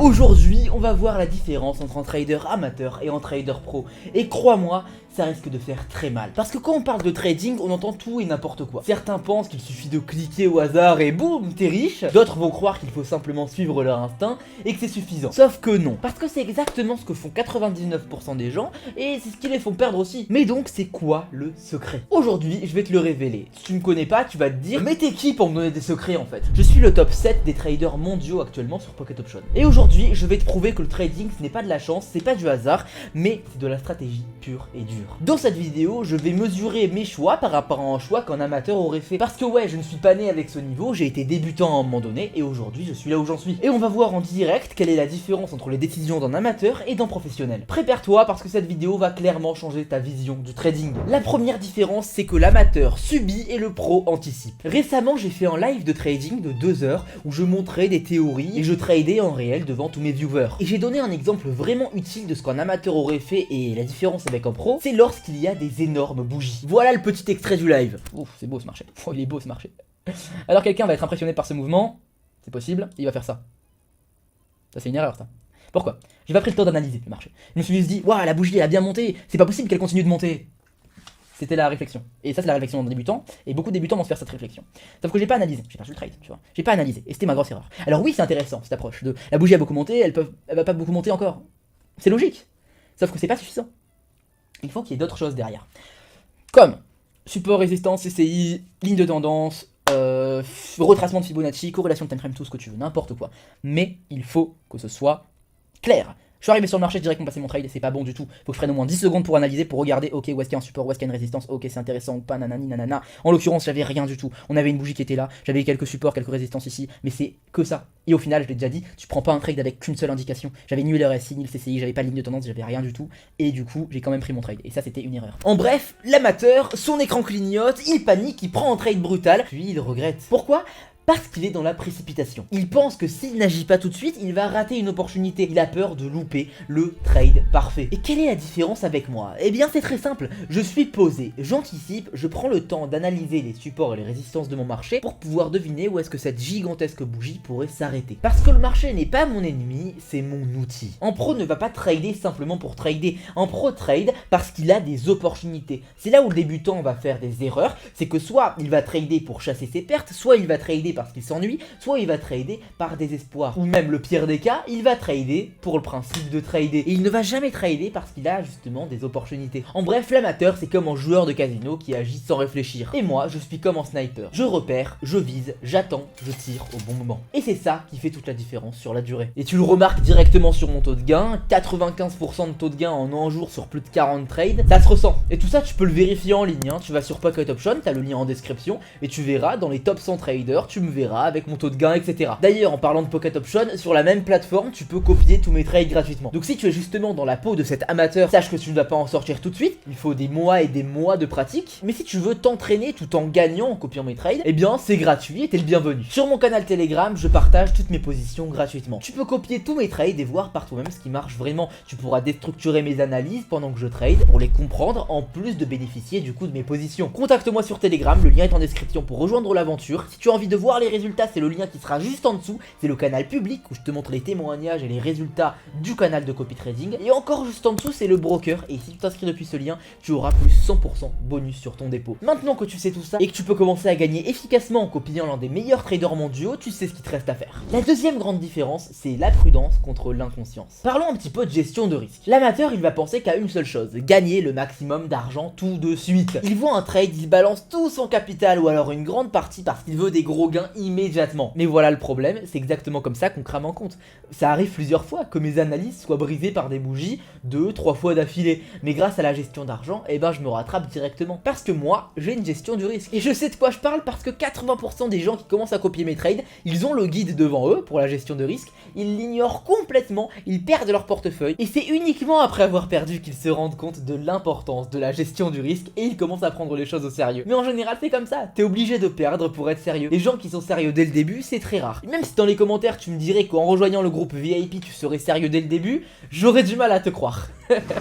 Aujourd'hui, on va voir la différence entre un trader amateur et un trader pro. Et crois-moi, ça risque de faire très mal. Parce que quand on parle de trading, on entend tout et n'importe quoi. Certains pensent qu'il suffit de cliquer au hasard et boum, t'es riche. D'autres vont croire qu'il faut simplement suivre leur instinct et que c'est suffisant. Sauf que non. Parce que c'est exactement ce que font 99% des gens et c'est ce qui les font perdre aussi. Mais donc, c'est quoi le secret? Aujourd'hui, je vais te le révéler. Si tu me connais pas, tu vas te dire, mais t'es qui pour me donner des secrets en fait? Je suis le top 7 des traders mondiaux actuellement sur Pocket Option. Et aujourd'hui, je vais te prouver que le trading, ce n'est pas de la chance, c'est pas du hasard, mais c'est de la stratégie pure et dure. Dans cette vidéo, je vais mesurer mes choix par rapport à un choix qu'un amateur aurait fait. Parce que ouais, je ne suis pas né avec ce niveau, j'ai été débutant à un moment donné, et aujourd'hui, je suis là où j'en suis. Et on va voir en direct quelle est la différence entre les décisions d'un amateur et d'un professionnel. Prépare-toi parce que cette vidéo va clairement changer ta vision du trading. La première différence, c'est que l'amateur subit et le pro anticipe. Récemment, j'ai fait un live de trading de 2 heures où je montrais des théories et je tradais en réel devant tous mes viewers. Et j'ai donné un exemple vraiment utile de ce qu'un amateur aurait fait et la différence avec un pro, c'est lorsqu'il y a des énormes bougies. Voilà le petit extrait du live. Ouf, c'est beau ce marché. Oh, il est beau ce marché. Alors quelqu'un va être impressionné par ce mouvement, c'est possible, il va faire ça. Ça c'est une erreur ça. Pourquoi? J'ai pas pris le temps d'analyser le marché. Je me suis juste dit, waouh, la bougie elle a bien monté, c'est pas possible qu'elle continue de monter. C'était la réflexion. Et ça c'est la réflexion d'un débutant, et beaucoup de débutants vont se faire cette réflexion. Sauf que j'ai pas analysé, j'ai perdu le trade, tu vois. J'ai pas analysé, et c'était ma grosse erreur. Alors oui, c'est intéressant cette approche de la bougie a beaucoup monté, elle va pas beaucoup monter encore. C'est logique. Sauf que c'est pas suffisant. Il faut qu'il y ait d'autres choses derrière. Comme support, résistance, CCI, ligne de tendance, retracement de Fibonacci, corrélation de time frame, tout ce que tu veux, n'importe quoi. Mais il faut que ce soit clair. Je suis arrivé sur le marché, directement passé mon trade et c'est pas bon du tout. Faut que je prenne au moins 10 secondes pour analyser, pour regarder, ok, où est-ce qu'il y a un support, où est-ce qu'il y a une résistance, ok, c'est intéressant ou pas, nanani, nanana. En l'occurrence, j'avais rien du tout. On avait une bougie qui était là, j'avais quelques supports, quelques résistances ici, mais c'est que ça. Et au final, je l'ai déjà dit, tu prends pas un trade avec qu'une seule indication. J'avais ni le RSI, ni le CCI, j'avais pas de ligne de tendance, j'avais rien du tout. Et du coup, j'ai quand même pris mon trade. Et ça, c'était une erreur. En bref, l'amateur, son écran clignote, il panique, il prend un trade brutal, puis il regrette. Pourquoi ? Parce qu'il est dans la précipitation. Il pense que s'il n'agit pas tout de suite, il va rater une opportunité. Il a peur de louper le trade parfait. Et quelle est la différence avec moi? Eh bien c'est très simple, je suis posé, j'anticipe, je prends le temps d'analyser les supports et les résistances de mon marché pour pouvoir deviner où est-ce que cette gigantesque bougie pourrait s'arrêter. Parce que le marché n'est pas mon ennemi, c'est mon outil. Un pro ne va pas trader simplement pour trader. Un pro trade parce qu'il a des opportunités. C'est là où le débutant va faire des erreurs, c'est que soit il va trader pour chasser ses pertes, soit il va trader parce qu'il s'ennuie, soit il va trader par désespoir. Ou même le pire des cas, il va trader pour le principe de trader. Et il ne va jamais trader parce qu'il a justement des opportunités. En bref, l'amateur c'est comme un joueur de casino qui agit sans réfléchir. Et moi, je suis comme un sniper. Je repère, je vise, j'attends, je tire au bon moment. Et c'est ça qui fait toute la différence sur la durée. Et tu le remarques directement sur mon taux de gain, 95% de taux de gain en un jour sur plus de 40 trades, ça se ressent. Et tout ça, tu peux le vérifier en ligne, hein. Tu vas sur Pocket Option, t'as le lien en description, et tu verras dans les top 100 traders, tu me verras avec mon taux de gain, etc. D'ailleurs, en parlant de Pocket Option, sur la même plateforme, tu peux copier tous mes trades gratuitement. Donc si tu es justement dans la peau de cet amateur, sache que tu ne vas pas en sortir tout de suite, il faut des mois et des mois de pratique. Mais si tu veux t'entraîner tout en gagnant en copiant mes trades, eh bien c'est gratuit et t'es le bienvenu. Sur mon canal Telegram, je partage toutes mes positions gratuitement. Tu peux copier tous mes trades et voir par toi-même ce qui marche vraiment. Tu pourras déstructurer mes analyses pendant que je trade pour les comprendre, en plus de bénéficier du coup de mes positions. Contacte-moi sur Telegram, le lien est en description pour rejoindre l'aventure. Si tu as envie de voir les résultats, c'est le lien qui sera juste en dessous, c'est le canal public où je te montre les témoignages et les résultats du canal de copy trading. Et encore juste en dessous, c'est le broker. Et si tu t'inscris depuis ce lien, tu auras plus 100% bonus sur ton dépôt. Maintenant que tu sais tout ça et que tu peux commencer à gagner efficacement en copiant l'un des meilleurs traders mondiaux, tu sais ce qu'il te reste à faire. La deuxième grande différence, c'est la prudence contre l'inconscience. Parlons un petit peu de gestion de risque. L'amateur, il va penser qu'à une seule chose, gagner le maximum d'argent tout de suite. Il voit un trade, il balance tout son capital ou alors une grande partie parce qu'il veut des gros gains immédiatement. Mais voilà le problème, c'est exactement comme ça qu'on crame un compte. Ça arrive plusieurs fois que mes analyses soient brisées par des bougies 2-3 fois d'affilée. Mais grâce à la gestion d'argent, eh ben je me rattrape directement. Parce que moi, j'ai une gestion du risque. Et je sais de quoi je parle parce que 80% des gens qui commencent à copier mes trades, ils ont le guide devant eux pour la gestion de risque, ils l'ignorent complètement, ils perdent leur portefeuille. Et c'est uniquement après avoir perdu qu'ils se rendent compte de l'importance de la gestion du risque et ils commencent à prendre les choses au sérieux. Mais en général, c'est comme ça, t'es obligé de perdre pour être sérieux. Les gens qui sont sont sérieux dès le début, c'est très rare. Même si dans les commentaires tu me dirais qu'en rejoignant le groupe VIP tu serais sérieux dès le début, j'aurais du mal à te croire.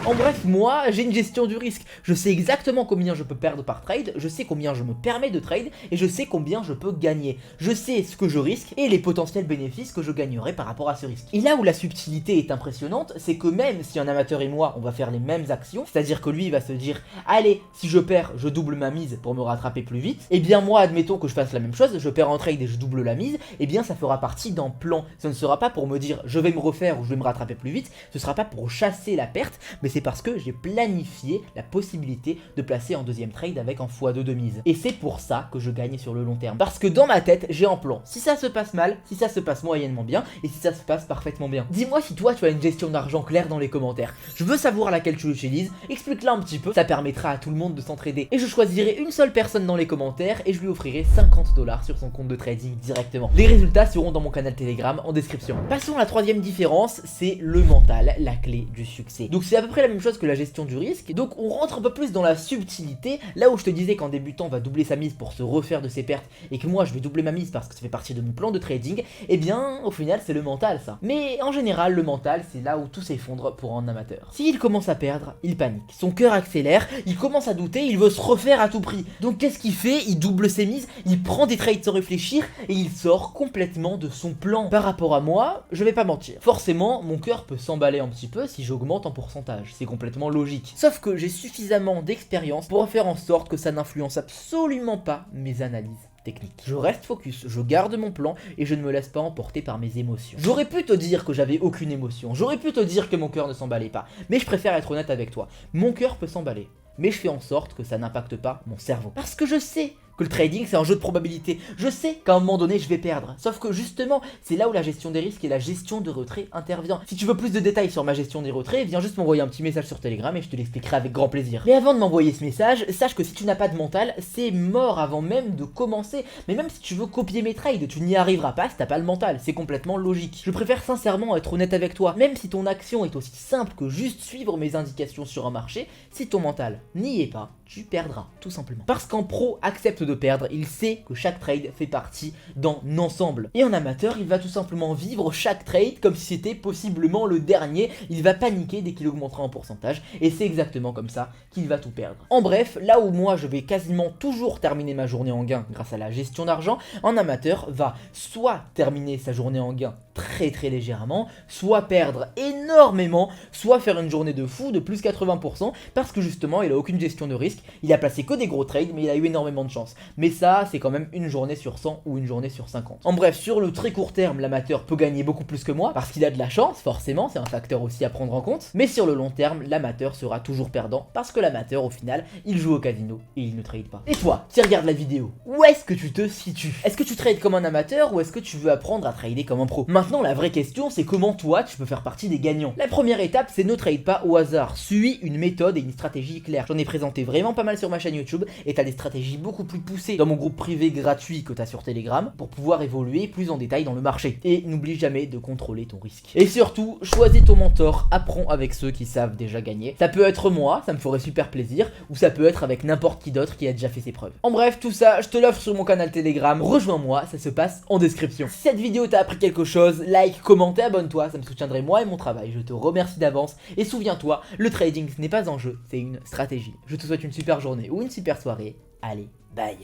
En bref, moi j'ai une gestion du risque. Je sais exactement combien je peux perdre par trade, je sais combien je me permets de trade et je sais combien je peux gagner. Je sais ce que je risque et les potentiels bénéfices que je gagnerai par rapport à ce risque. Et là où la subtilité est impressionnante, c'est que même si un amateur et moi on va faire les mêmes actions, c'est-à-dire que lui il va se dire allez, si je perds, je double ma mise pour me rattraper plus vite, et bien moi admettons que je fasse la même chose, je perds en trade et je double la mise, et bien ça fera partie d'un plan. Ce ne sera pas pour me dire je vais me refaire ou je vais me rattraper plus vite, ce sera pas pour chasser la perte, mais c'est parce que j'ai planifié la possibilité de placer en deuxième trade avec un x2 de mise. Et c'est pour ça que je gagne sur le long terme. Parce que dans ma tête, j'ai un plan. Si ça se passe mal, si ça se passe moyennement bien, et si ça se passe parfaitement bien. Dis-moi si toi tu as une gestion d'argent claire dans les commentaires. Je veux savoir laquelle tu utilises, explique-la un petit peu, ça permettra à tout le monde de s'entraider. Et je choisirai une seule personne dans les commentaires et je lui offrirai 50 $ sur son compte de trading directement. Les résultats seront dans mon canal Telegram en description. Passons à la troisième différence, c'est le mental, la clé du succès. Donc c'est à peu près la même chose que la gestion du risque, donc on rentre un peu plus dans la subtilité, là où je te disais qu'un débutant va doubler sa mise pour se refaire de ses pertes et que moi je vais doubler ma mise parce que ça fait partie de mon plan de trading, et bien au final c'est le mental ça. Mais en général le mental c'est là où tout s'effondre pour un amateur. S'il commence à perdre, il panique, son cœur accélère, il commence à douter, il veut se refaire à tout prix. Donc qu'est-ce qu'il fait? Il double ses mises, il prend des trades sans réfléchir et il sort complètement de son plan. Par rapport à moi, je vais pas mentir, forcément mon cœur peut s'emballer un petit peu si j'augmente en pourcentage, c'est complètement logique. Sauf que j'ai suffisamment d'expérience pour faire en sorte que ça n'influence absolument pas mes analyses technique. Je reste focus, je garde mon plan et je ne me laisse pas emporter par mes émotions. J'aurais pu te dire que j'avais aucune émotion, j'aurais pu te dire que mon cœur ne s'emballait pas, mais je préfère être honnête avec toi. Mon cœur peut s'emballer, mais je fais en sorte que ça n'impacte pas mon cerveau. Parce que je sais que le trading c'est un jeu de probabilité. Je sais qu'à un moment donné je vais perdre. Sauf que justement, c'est là où la gestion des risques et la gestion de retrait intervient. Si tu veux plus de détails sur ma gestion des retraits, viens juste m'envoyer un petit message sur Telegram et je te l'expliquerai avec grand plaisir. Mais avant de m'envoyer ce message, sache que si tu n'as pas de mental, c'est mort avant même de commencer. Mais même si tu veux copier mes trades, tu n'y arriveras pas si t'as pas le mental. C'est complètement logique. Je préfère sincèrement être honnête avec toi. Même si ton action est aussi simple que juste suivre mes indications sur un marché, si ton mental n'y est pas, tu perdras, tout simplement. Parce qu'en pro accepte de perdre, il sait que chaque trade fait partie d'un ensemble. Et en amateur, il va tout simplement vivre chaque trade comme si c'était possiblement le dernier. Il va paniquer dès qu'il augmentera en pourcentage et c'est exactement comme ça qu'il va tout perdre. En bref, là où moi je vais quasiment toujours terminer ma journée en gain grâce à la gestion d'argent, un amateur va soit terminer sa journée en gain très légèrement, soit perdre énormément, soit faire une journée de fou de plus 80% parce que justement il a aucune gestion de risque, il a placé que des gros trades mais il a eu énormément de chance. Mais ça c'est quand même une journée sur 100 ou une journée sur 50. En bref, sur le très court terme, l'amateur peut gagner beaucoup plus que moi parce qu'il a de la chance, forcément, c'est un facteur aussi à prendre en compte. Mais sur le long terme, l'amateur sera toujours perdant parce que l'amateur au final, il joue au casino et il ne trade pas. Et toi, qui regardes la vidéo, où est-ce que tu te situes? Est-ce que tu trades comme un amateur ou est-ce que tu veux apprendre à trader comme un pro? Maintenant, la vraie question, c'est comment toi, tu peux faire partie des gagnants. La première étape, c'est ne trade pas au hasard. Suis une méthode et une stratégie claire. J'en ai présenté vraiment pas mal sur ma chaîne YouTube et t'as des stratégies beaucoup plus poussées dans mon groupe privé gratuit que t'as sur Telegram pour pouvoir évoluer plus en détail dans le marché. Et n'oublie jamais de contrôler ton risque. Et surtout, choisis ton mentor, apprends avec ceux qui savent déjà gagner. Ça peut être moi, ça me ferait super plaisir, ou ça peut être avec n'importe qui d'autre qui a déjà fait ses preuves. En bref, tout ça, je te l'offre sur mon canal Telegram. Rejoins-moi, ça se passe en description. Si cette vidéo t'a appris quelque chose, like, commente et abonne-toi, ça me soutiendrait moi et mon travail. Je te remercie d'avance et souviens-toi, le trading ce n'est pas un jeu, c'est une stratégie. Je te souhaite une super journée ou une super soirée. Allez, bye.